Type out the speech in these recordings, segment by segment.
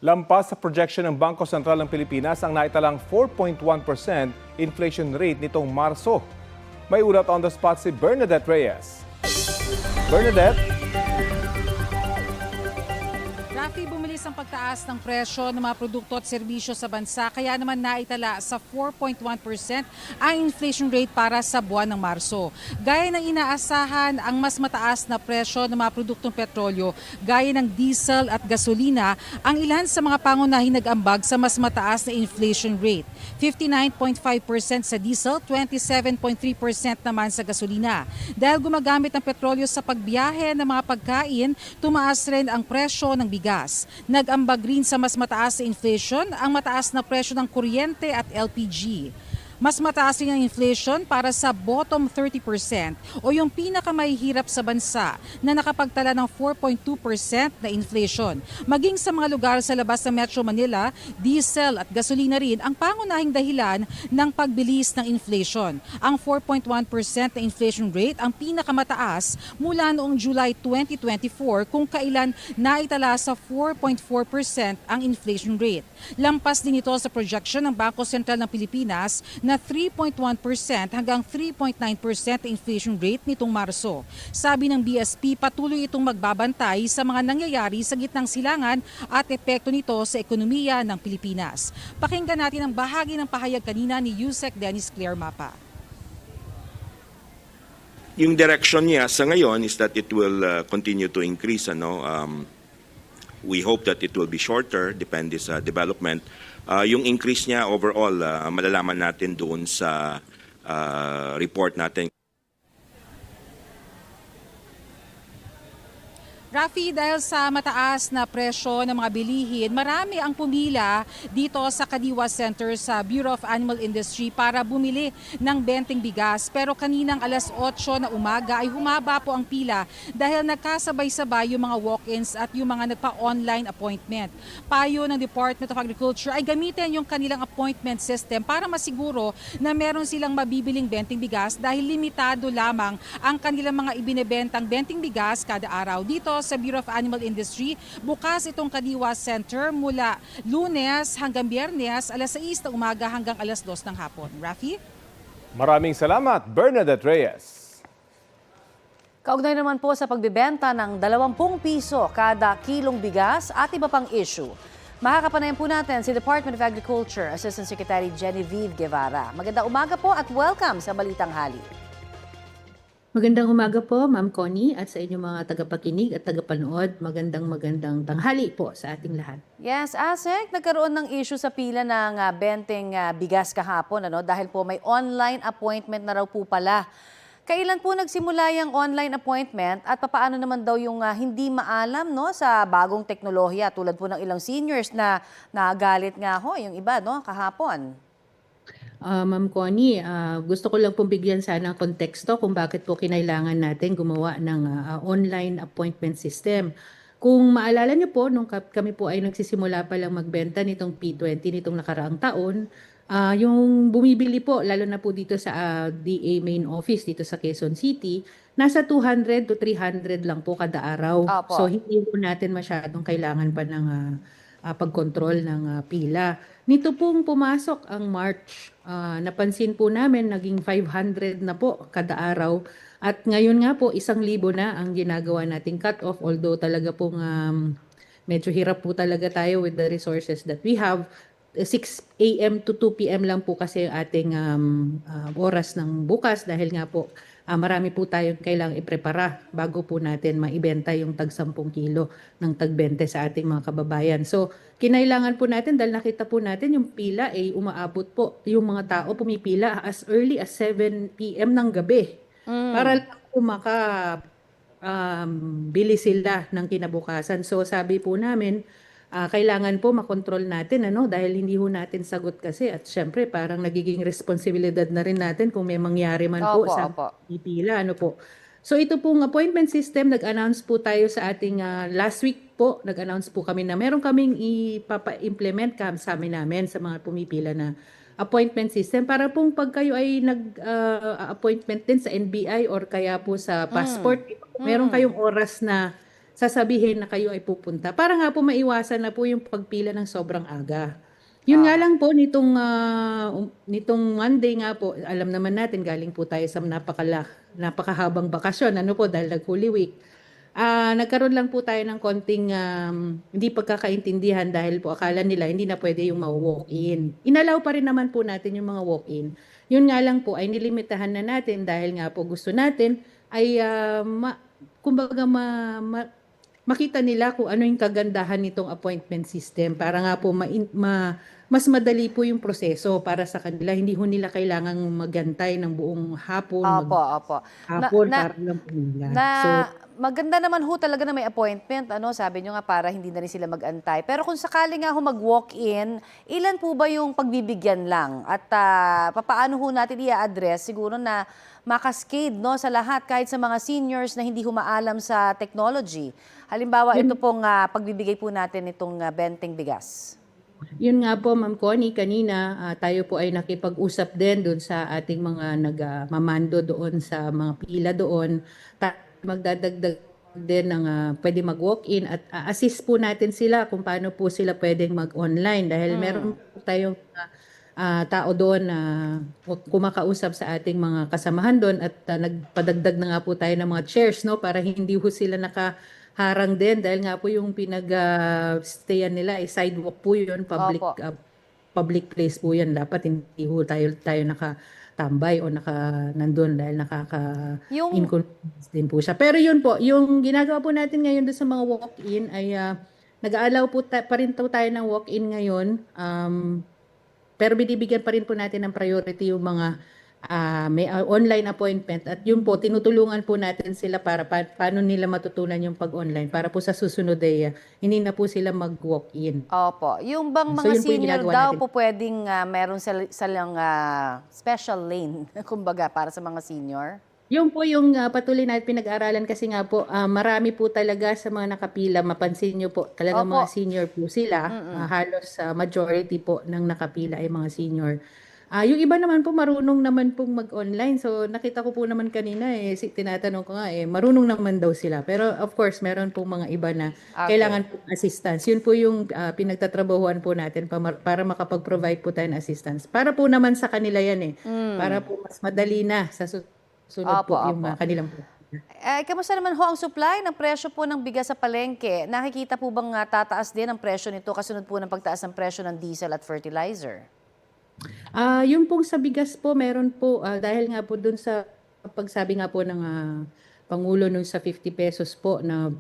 Lampas sa projection ng Bangko Sentral ng Pilipinas ang naitalang 4.1% inflation rate nitong Marso. May ulat on the spot si Bernadette Reyes. Bernadette? Rafi, bumilis ang pagtaas ng presyo ng mga produkto at serbisyo sa bansa kaya naman naitala sa 4.1% ang inflation rate para sa buwan ng Marso. Gaya ng inaasahan, ang mas mataas na presyo ng mga produktong petrolyo gaya ng diesel at gasolina ang ilan sa mga pangunahing nag-ambag sa mas mataas na inflation rate. 59.5% sa diesel, 27.3% naman sa gasolina. Dahil gumagamit ng petrolyo sa pagbiyahe ng mga pagkain, tumaas rin ang presyo ng bigas. Nag-ambag rin sa mas mataas na inflation ang mataas na presyo ng kuryente at LPG. Mas mataas rin ang inflation para sa bottom 30% o yung pinakamahihirap sa bansa na nakapagtala ng 4.2% na inflation. Maging sa mga lugar sa labas ng Metro Manila, diesel at gasolina rin ang pangunahing dahilan ng pagbilis ng inflation. Ang 4.1% na inflation rate ang pinakamataas mula noong July 2024 kung kailan naitala sa 4.4% ang inflation rate. Lampas din ito sa projection ng Bangko Sentral ng Pilipinas na 3.1% hanggang 3.9% inflation rate nitong Marso. Sabi ng BSP, patuloy itong magbabantay sa mga nangyayari sa gitnang silangan at epekto nito sa ekonomiya ng Pilipinas. Pakinggan natin ang bahagi ng pahayag kanina ni Yusek Dennis Claire Mapa. Yung direction niya sa ngayon is that it will continue to increase. We hope that it will be shorter, depende sa development. Yung increase niya overall, malalaman natin doon sa report natin. Rafi, dahil sa mataas na presyo ng mga bilihin, marami ang pumila dito sa Kadiwa Center sa Bureau of Animal Industry para bumili ng benteng bigas. Pero kaninang alas 8 na umaga ay humaba po ang pila dahil nagkasabay-sabay yung mga walk-ins at yung mga nagpa-online appointment. Payo ng Department of Agriculture ay gamitin yung kanilang appointment system para masiguro na meron silang mabibiling benteng bigas dahil limitado lamang ang kanilang mga ibinebentang benteng bigas kada araw. Dito sa Bureau of Animal Industry, bukas itong Kadiwa Center mula Lunes hanggang Biyernes, alas 6 ng umaga hanggang alas 2 ng hapon. Rafi? Maraming salamat, Bernadette Reyes. Kaugnay naman po sa pagbibenta ng 20 piso kada kilong bigas at iba pang issue. Makakapanayan po natin si Department of Agriculture Assistant Secretary Genevieve Guevara. Magandang umaga po at welcome sa Balitang Hali. Magandang umaga po, Ma'am Connie, at sa inyong mga tagapakinig at tagapanood. Magandang tanghali po sa ating lahat. Yes, Asek, nagkaroon ng issue sa pila ng benteng bigas kahapon dahil po may online appointment na raw po pala. Kailan po nagsimula yung online appointment at papaano naman daw yung hindi maalam sa bagong teknolohiya tulad po ng ilang seniors na nagalit nga yung iba kahapon? Ma'am Connie, gusto ko lang pong bigyan sana ng konteksto kung bakit po kinailangan natin gumawa ng online appointment system. Kung maalala niyo po, nung kami po ay nagsisimula pa lang magbenta nitong P20 nitong nakaraang taon, yung bumibili po, lalo na po dito sa DA main office dito sa Quezon City, nasa 200 to 300 lang po kada araw. Opo. So hindi po natin masyadong kailangan pa ng pagkontrol ng pila. Nito pong pumasok ang March, napansin po namin naging 500 na po kada araw. At ngayon nga po 1,000 na ang ginagawa nating cut-off. Although talaga pong medyo hirap po talaga tayo with the resources that we have. 6 a.m. to 2 p.m. lang po kasi ating oras ng bukas dahil nga po marami po tayong kailangang iprepara bago po natin maibenta yung tag 10 kilo ng tag 20 sa ating mga kababayan. So, kinailangan po natin dahil nakita po natin yung pila ay umaabot po. Yung mga tao pumipila as early as 7 p.m. ng gabi para lang po bili sila ng kinabukasan. So, sabi po namin, kailangan po makontrol natin dahil hindi ho natin sagot kasi at syempre parang nagiging responsibilidad na rin natin kung may mangyari man po sa pipila po. So ito pong appointment system, nag-announce po tayo sa ating last week po, nag-announce po kami na meron kaming ipapa-implement sa amin namin sa mga pumipila na appointment system para pong pag kayo ay nag-appointment din sa NBI or kaya po sa passport, meron kayong oras na sasabihin na kayo ay pupunta. Para nga po maiwasan na po yung pagpila ng sobrang aga. Yun nga lang po, nitong Monday nga po, alam naman natin, galing po tayo sa napakahabang bakasyon, ano po, dahil nag-Holy Week. Nagkaroon lang po tayo ng konting hindi pagkakaintindihan dahil po akala nila hindi na pwede yung ma-walk-in. Inalaw pa rin naman po natin yung mga walk-in. Yun nga lang po ay nilimitahan na natin dahil nga po gusto natin ay kumbaga makita nila kung ano yung kagandahan nitong appointment system para nga po mas madali po yung proseso para sa kanila. Hindi ho nila kailangang magantay ng buong hapon, Opo. para lang po nila. Maganda naman ho talaga na may appointment, sabi nyo nga para hindi na rin sila mag-antay. Pero kung sakali nga ho mag-walk-in, ilan po ba yung pagbibigyan lang? At papaano ho natin i-address? Siguro na makaskade sa lahat, kahit sa mga seniors na hindi humaalam sa technology. Halimbawa, ito pong pagbibigay po natin itong benteng bigas. Yun nga po, Ma'am Connie, kanina tayo po ay nakipag-usap din doon sa ating mga nagmamando doon sa mga pila doon. Magdadagdag din ng pwede mag-walk-in at assist po natin sila kung paano po sila pwedeng mag-online dahil meron po tayong tao doon na kumakausap sa ating mga kasamahan doon at nagpadagdag na nga po tayo ng mga chairs para hindi po sila nakaharang din dahil nga po yung pinag-stayan nila ay sidewalk po yun, public place po yan. Dapat hindi po tayo nakatambay o nandun dahil nakaka-inconvenience din po siya. Pero yun po, yung ginagawa po natin ngayon doon sa mga walk-in ay nag-aalaw po pa rin tayo ng walk-in ngayon. Pero binibigyan pa rin po natin ng priority yung mga may online appointment at yun po, tinutulungan po natin sila para paano nila matutunan yung pag-online para po sa susunod ay hindi na po sila mag-walk-in. Opo. Yung bang mga senior daw po pwedeng meron silang special lane, kumbaga, para sa mga senior? Yung po yung patuloy na pinag-aralan kasi nga po, marami po talaga sa mga nakapila, mapansin nyo po, talaga mga senior po sila, halos majority po ng nakapila ay mga senior. Yung iba naman po marunong naman pong mag-online. So nakita ko po naman kanina tinatanong ko nga marunong naman daw sila. Pero of course, meron pong mga iba na kailangan po assistance. Yun po yung pinagtatrabahuan po natin para makapag-provide po tayo ng assistance. Para po naman sa kanila yan Para po mas madali na sa sunod po yung kanilang po. Kamusta naman ho ang supply ng presyo po ng bigas sa palengke? Nakikita po bang tataas din ang presyo nito kasunod po ng pagtaas ng presyo ng diesel at fertilizer? Yung pong sa bigas po, meron po, dahil nga po dun sa pagsabi nga po ng Pangulo nung sa 50 pesos po na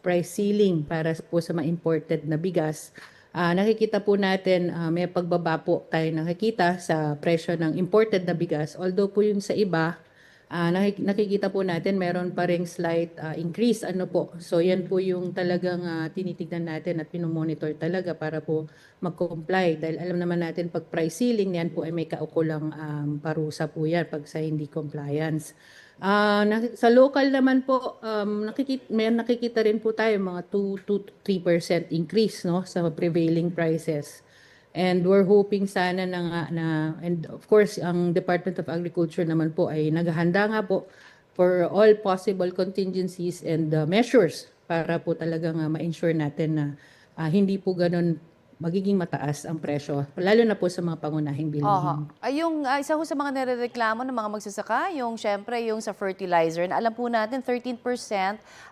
price ceiling para po sa mga imported na bigas, nakikita po natin may pagbaba po tayo nakikita sa presyo ng imported na bigas. Although po yung sa iba, nakikita po natin meron pa ring slight increase so yan po yung talagang tinitignan natin at pinomonitor talaga para po mag-comply dahil alam naman natin pag price ceiling yan po ay may kaukulang parusa po yan pag sa hindi compliance. Sa local naman po nakikita rin po tayo mga 2 to 3% increase sa prevailing prices. And we're hoping sana and of course, ang Department of Agriculture naman po ay naghahanda nga po for all possible contingencies and measures para po talagang ma-ensure natin na hindi po ganun magiging mataas ang presyo, lalo na po sa mga pangunahing bilihin. Yung isa ho sa mga nirereklamo ng mga magsasaka, syempre yung sa fertilizer. Na alam po natin 13%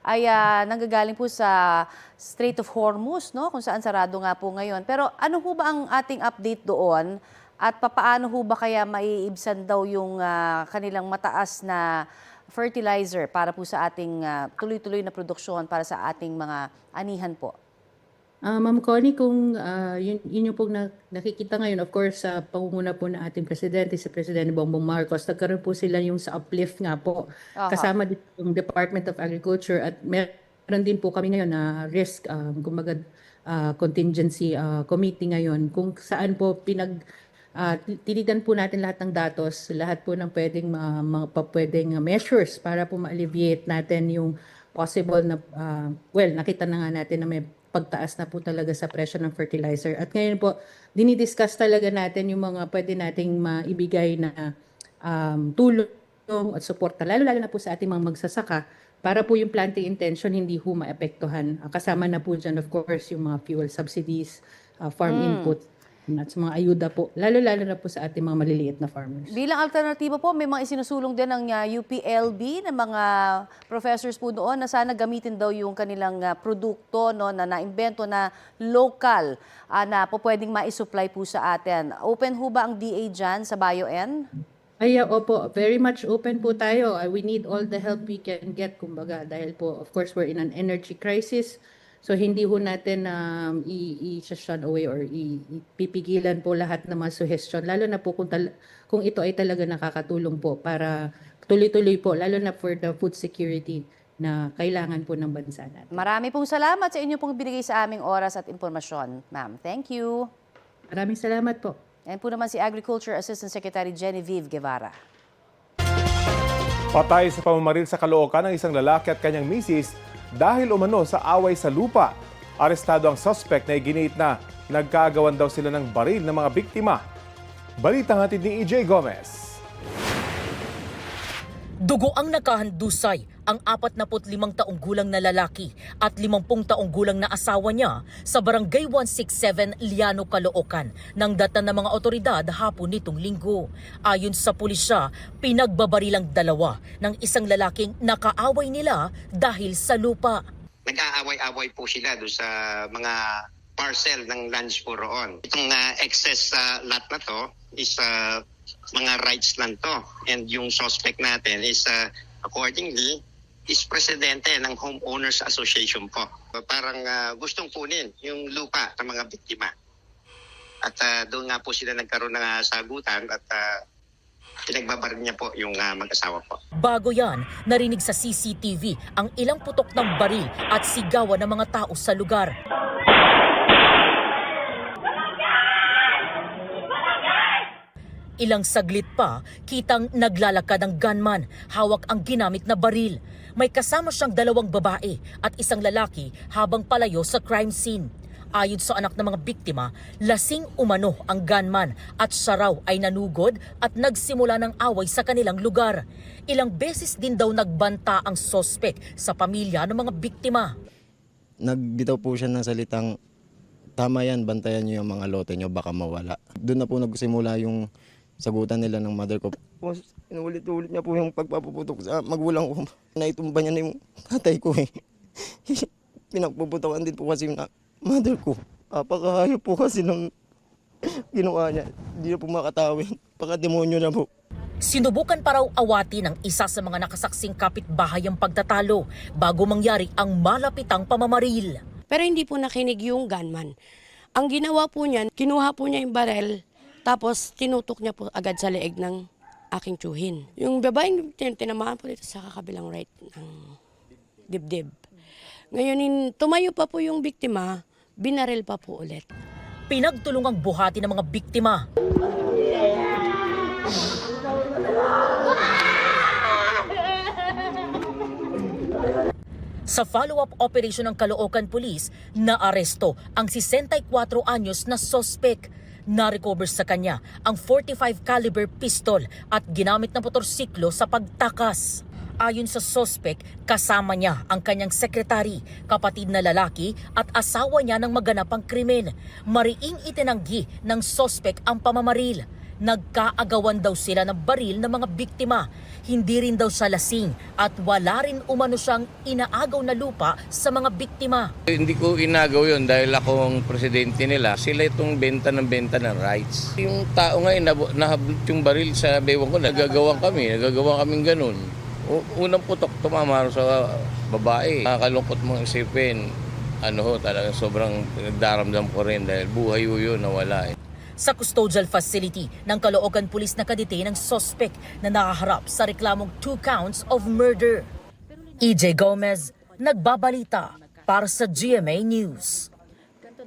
ay nanggagaling po sa Strait of Hormuz, kung saan sarado nga po ngayon. Pero ano ho ba ang ating update doon? At papaano ho ba kaya maiibsan daw yung kanilang mataas na fertilizer para po sa ating tuloy-tuloy na produksyon para sa ating mga anihan po? Ma'am Connie, kung yun yung pong nakikita ngayon, of course, sa pangunguna po ng ating presidente, si Presidente Bongbong Marcos, nagkaroon po sila yung sa uplift nga po. Kasama din yung Department of Agriculture at meron din po kami ngayon na risk, contingency committee ngayon, kung saan po tinignan po natin lahat ng datos, lahat po ng pwedeng measures para po ma-alleviate natin yung possible na, nakita na nga natin na may pagtaas na po talaga sa presyo ng fertilizer. At ngayon po, dinidiscuss talaga natin yung mga pwede nating maibigay na tulong at suporta, lalo na po sa ating mga magsasaka para po yung planting intention hindi ho maapektuhan. Kasama na po dyan, of course, yung mga fuel subsidies, farm input, at sa mga ayuda po, lalo-lalo na po sa ating mga maliliit na farmers. Bilang alternatibo po, may mga isinusulong din ng UPLB ng mga professors po doon na sana gamitin daw yung kanilang produkto no, na naimbento na local na po pwedeng ma-supply po sa atin. Open ho ba ang DA dyan sa BioN? Ay, opo, very much open po tayo. We need all the help we can get, kumbaga, dahil po, of course, we're in an energy crisis. So hindi ho natin i-shun away or ipipigilan po lahat ng mga suggestion, lalo na po kung ito ay talaga nakakatulong po para tuloy-tuloy po, lalo na for the food security na kailangan po ng bansa natin. Marami pong salamat sa inyo pong binigay sa aming oras at impormasyon, ma'am. Thank you. Maraming salamat po. Yan po naman si Agriculture Assistant Secretary Genevieve Guevara. Patay sa pamamaril sa Caloocan ng isang lalaki at kanyang misis dahil umano sa away sa lupa. Arestado ang suspect na iginiit na nagkaagawan daw sila ng baril ng mga biktima. Balitang hatid ni EJ Gomez. Dugo ang nakahandusay ang 45 taong gulang na lalaki at 50 taong gulang na asawa niya sa Barangay 167 Liano, Caloocan nang data ng mga otoridad hapon nitong linggo. Ayon sa pulisya, pinagbabarilang dalawa ng isang lalaking nakaaway nila dahil sa lupa. Nag-aaway-away po sila doon sa mga parcel ng lands po roon. Itong excess lot na to is mga rights land to. And yung suspect natin is accordingly is presidente ng Homeowners Association po. Parang gustong kunin yung lupa ng mga biktima. At doon nga po sila nagkaroon ng sagutan at pinagbabaril niya po yung mag-asawa po. Bago yan, narinig sa CCTV ang ilang putok ng baril at sigawan ng mga tao sa lugar. Ilang saglit pa, kitang naglalakad ang gunman, hawak ang ginamit na baril. May kasama siyang 2 babae at isang lalaki habang palayo sa crime scene. Ayon sa anak ng mga biktima, lasing umano ang gunman at siya raw ay nanugod at nagsimula ng away sa kanilang lugar. Ilang beses din daw nagbanta ang sospek sa pamilya ng mga biktima. Nagbitaw po siya ng salitang, tama yan, bantayan niyo yung mga lote niyo, baka mawala. Doon na po nagsimula yung sagutan nila ng mother ko. Inulit-ulit niya po yung pagpapuputok sa magulang ko. Naitumba niya na yung tatay ko eh. Pinagpuputokan din po kasi na mother ko. Apakahayop po kasi ng ginawa niya. Hindi na po makatawin. Pakademonyo na po. Sinubukan pa raw awati ng isa sa mga nakasaksing kapitbahay ang pagtatalo bago mangyari ang malapitang pamamaril. Pero hindi po nakinig yung gunman. Ang ginawa po niya, kinuha po niya yung barel, tapos tinutok niya po agad sa leeg ng aking tiyuhin. Yung babaeng tinamaan po dito sa kabilang right ng dibdib. Ngayon, tumayo pa po yung biktima, binaril pa po ulit. Pinagtulungang buhati ng mga biktima. Sa follow-up operation ng Caloocan Police, naaresto ang 64 anyos na sospek. Na-recover sa kanya ang 45 caliber pistol at ginamit na motorsiklo sa pagtakas. Ayon sa sospek, kasama niya ang kanyang sekretary, kapatid na lalaki at asawa niya ng maganapang krimen. Mariing itinanggi ng sospek ang pamamaril. Nagkaagawan daw sila ng baril ng mga biktima. Hindi rin daw siya lasing at wala rin umano siyang inaagaw na lupa sa mga biktima. Hindi ko inagaw yun dahil akong presidente nila. Sila itong benta ng rights. Yung tao ngayon, nahablot yung baril sa bewang ko, nagagawa kaming ganun. Unang putok, tumama sa babae. Nakakalungkot mong isipin, talagang sobrang nagdaramdam ko rin dahil buhay yun nawala. Sa custodial facility ng Caloocan Police nakadetain ang sospek na nakaharap sa reklamong 2 counts of murder. EJ Gomez, nagbabalita para sa GMA News.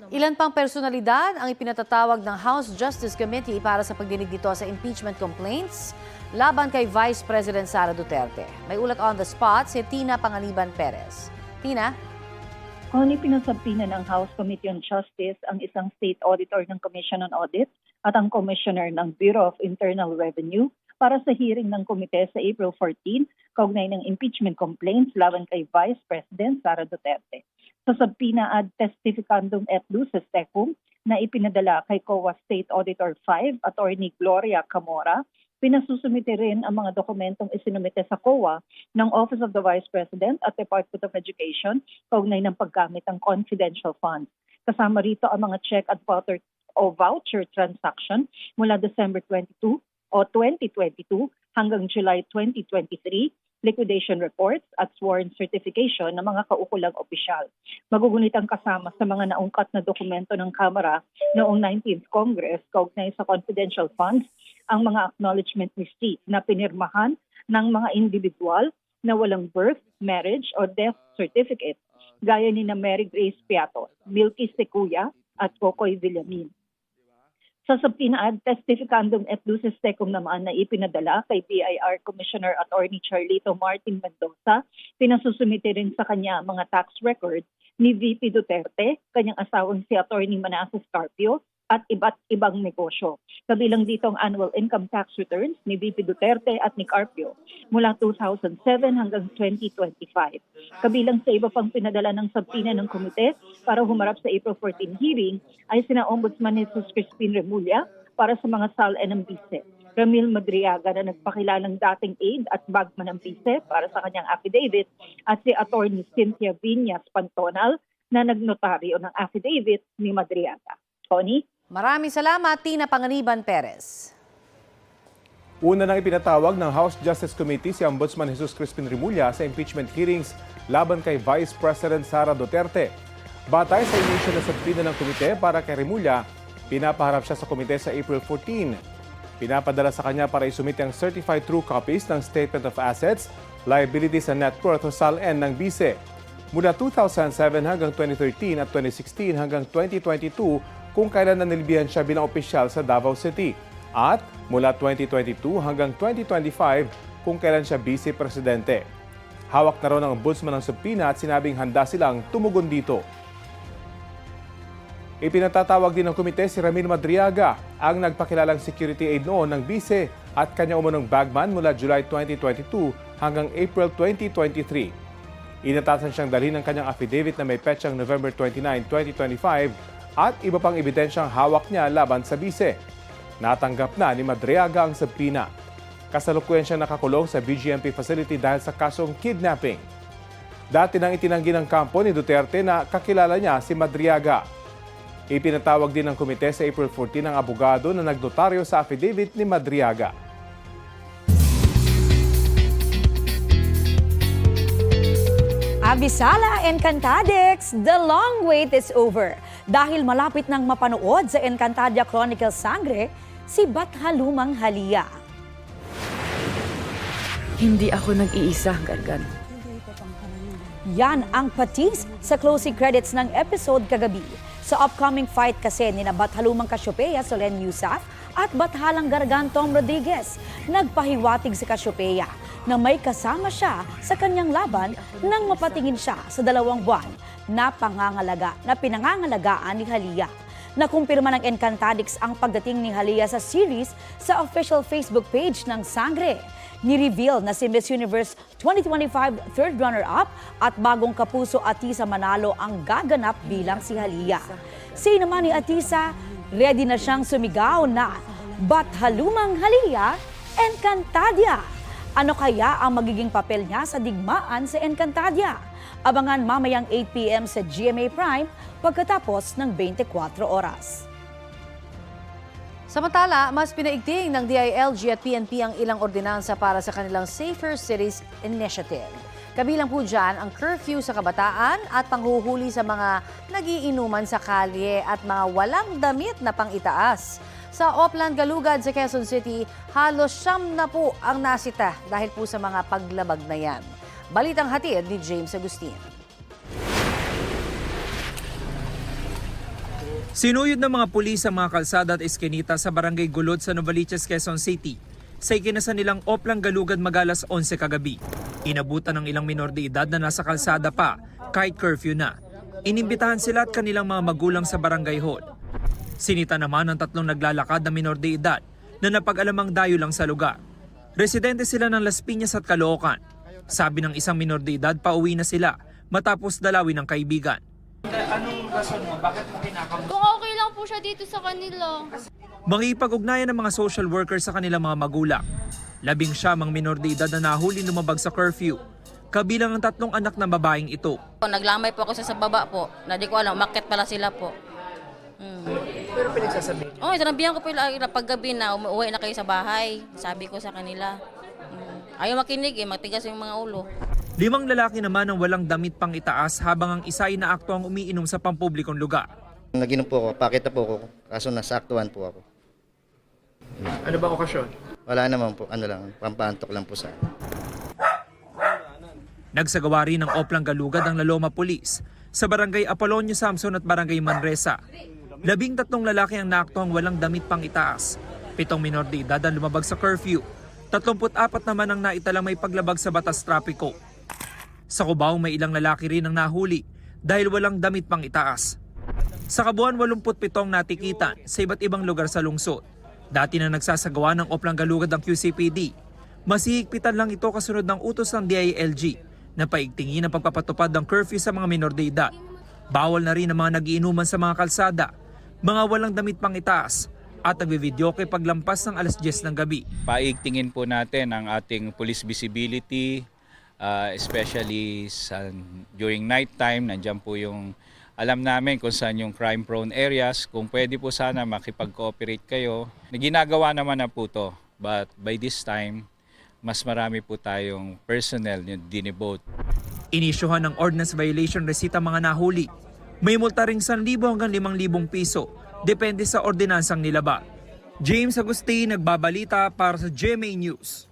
Ilan pang personalidad ang ipinatatawag ng House Justice Committee para sa pagdinig dito sa impeachment complaints laban kay Vice President Sara Duterte. May ulat on the spot si Tina Pangaliban Perez. Tina? Kung pinasabina ng House Committee on Justice ang isang state auditor ng Commission on Audit at ang commissioner ng Bureau of Internal Revenue para sa hearing ng komite sa April 14 kaugnay ng impeachment complaints laban kay Vice President Sara Duterte. Sa subpoena ad testificandum et luces tecum na ipinadala kay COA State Auditor 5, Attorney Gloria Camora, pinasusumite rin ang mga dokumentong isinumite sa COA ng Office of the Vice President at Department of Education kaugnay ng paggamit ng confidential funds. Kasama rito ang mga check at voucher transaction mula December 22 o 2022 hanggang July 2023, liquidation reports at sworn certification ng mga kaukulang opisyal. Magugunit ang kasama sa mga naungkat na dokumento ng Kamara noong 19th Congress kaugnay sa confidential funds ang mga acknowledgement receipt na pinirmahan ng mga individual na walang birth, marriage o death certificate gaya ni na Mary Grace Piatos, Milky Secuya at Kokoy Villamin. Sa subpoena ad testificandum et luces tecum naman na ipinadala kay BIR Commissioner Attorney Charlito Martin Mendoza, pinasusumite rin sa kanya mga tax records ni VP Duterte, kanyang asawang si Attorney Manasseh Carpio, at iba't ibang negosyo. Kabilang dito ang annual income tax returns ni VP Duterte at ni Carpio mula 2007 hanggang 2025. Kabilang sa iba pang pinadala ng subpoena ng komite para humarap sa April 14 hearing ay sina Ombudsman Jesus Crispin Remulla para sa mga SAL ng BICE, Ramil Madriaga na nagpakilalang dating aide at bagman ng BICE para sa kanyang affidavit at si Attorney Cynthia Viñas Pantonal na nagnotaryo ng affidavit ni Madriaga. Tony? Maraming salamat, Tina Panganiban Perez. Una nang ipinatawag ng House Justice Committee si Ombudsman Jesus Crispin Remulla sa impeachment hearings laban kay Vice President Sara Duterte. Batay sa inisyo na subpoena ng komite para kay Remulla, pinapaharap siya sa komite sa April 14. Pinapadala sa kanya para isumite ang certified true copies ng Statement of Assets, Liabilities and Net Worth o SAL-N ng BICE. Mula 2007 hanggang 2013 at 2016 hanggang 2022 kung kailan nanilbihan siya bilang opisyal sa Davao City. At mula 2022 hanggang 2025 kung kailan siya vice-presidente. Hawak na raw ng ombudsman ng subpoena at sinabing handa silang tumugon dito. Ipinatatawag din ng komite si Ramil Madriaga, ang nagpakilalang security aide noon ng BICE at kanya umunong bagman mula July 2022 hanggang April 2023. Inatasan siyang dalhin ng kanyang affidavit na may petsang November 29, 2025 at iba pang ebidensyang hawak niya laban sa BICE. Natanggap na ni Madriaga ang subpoena. Kasalukuyan siyang nakakulong sa BGMP facility dahil sa kasong kidnapping. Dati nang itinanggi ng kampo ni Duterte na kakilala niya si Madriaga. Ipinatawag din ng komite sa April 14 ang abogado na nagnotaryo sa affidavit ni Madriaga. Abisala Encantadex, the long wait is over. Dahil malapit nang mapanood sa Encantadia Chronicles Sangre, si Bathalumang Halia. Hindi ako nag-iisa, Gangan. Yan ang patis sa closing credits ng episode kagabi. Sa upcoming fight kasi ni Bathalumang Cassiopeia, Solen Yusaf at Bathalang Gargan Tom Rodriguez, nagpahiwatig si Cassiopeia na may kasama siya sa kanyang laban nang mapatingin siya sa 2 buwan na pinangangalagaan ni Halia. Nakumpirma ng Encantadix ang pagdating ni Halia sa series sa official Facebook page ng Sangre. Ni-reveal na si Miss Universe 2025 third runner-up at bagong kapuso Atisa Manalo ang gaganap bilang si Halia. Si naman ni Atisa, ready na siyang sumigaw na Bathalumang Halia, Encantadia. Ano kaya ang magiging papel niya sa digmaan sa Encantadia? Abangan mamayang 8 p.m. sa GMA Prime pagkatapos ng 24 oras. Samantala, mas pinaigting ng DILG at PNP ang ilang ordinansa para sa kanilang Safer Cities Initiative. Kabilang po dyan ang curfew sa kabataan at panghuhuli sa mga nagiinuman sa kalye at mga walang damit na pang-itaas. Sa Oplan Galugad sa Quezon City, halos 9 na po ang nasita dahil po sa mga paglabag na yan. Balitang hatid ni James Agustin. Sinuyod ng mga pulis ang mga kalsada at eskinita sa Barangay Gulod sa Novaliches, Quezon City sa ikinasa nilang Oplan Galugad magalas 11 kagabi. Inabutan ng ilang minor de edad na nasa kalsada pa kahit curfew na. Inimbitahan sila at kanilang mga magulang sa barangay hall. Sinita naman ang 3 naglalakad na minor de edad na napag-alamang dayo lang sa lugar. Residente sila ng Las Piñas at Caloocan. Sabi ng isang minor de edad, pauwi na sila matapos dalawin ng kaibigan. Anong rason mo? Bakit mo kinakamusta? Kung okay lang po siya dito sa kanila. Makipag-ugnayan ng mga social workers sa kanilang mga magulang. 11 ang minor de edad na nahuli lumabag sa curfew. Kabilang ang 3 anak ng babaeng ito. Naglamay po ako sa baba po. Na di ko alam, umakyat pala sila po. Pero pinagsasabihin. Oh, sinabihan ko po paggabi na umuwi na kayo sa bahay. Sabi ko sa kanila. Ayaw makinig matigas yung mga ulo. 5 lalaki naman ang walang damit pang itaas habang ang isa ay naakto ang umiinom sa pampublikong lugar. Naginom po ako, pakita po ako, kaso nasaktuhan po ako. Ano ba okasyon? Wala naman po, pampaantok lang po sa akin. Nagsagawa rin ng oplang galugad ang Laloma Police sa Barangay Apolonio Samson at Barangay Manresa. 13 lalaki ang naaktuhang walang damit pang itaas. 7 minor de edad ang lumabag sa curfew. 34 naman ang naitalang may paglabag sa batas trapiko. Sa Cubao may ilang lalaki rin ang nahuli dahil walang damit pang itaas. Sa Kabuuan 87 natikitan sa iba't ibang lugar sa lungsod. Dati na nagsasagawa ng oplang galugad ang QCPD. Masihigpitan lang ito kasunod ng utos ng DILG na paigtingin ang pagpapatupad ng curfew sa mga minor de edad. Bawal na rin ang mga nagiinuman sa mga kalsada, mga walang damit pang itaas, at nagbividyoke paglampas ng alas 10 ng gabi. Paigtingin po natin ang ating police visibility, especially during night time. Nandiyan po yung alam namin kung saan yung crime prone areas. Kung pwede po sana makipag-cooperate kayo. Ginagawa naman na po to, but by this time, mas marami po tayong personnel yung dinibote. Inisyuhan ng ordinance violation receipt ang mga nahuli. May multa ring 1,000 hanggang 5,000 piso, depende sa ordinansang nilabag. James Agustin, nagbabalita para sa GMA News.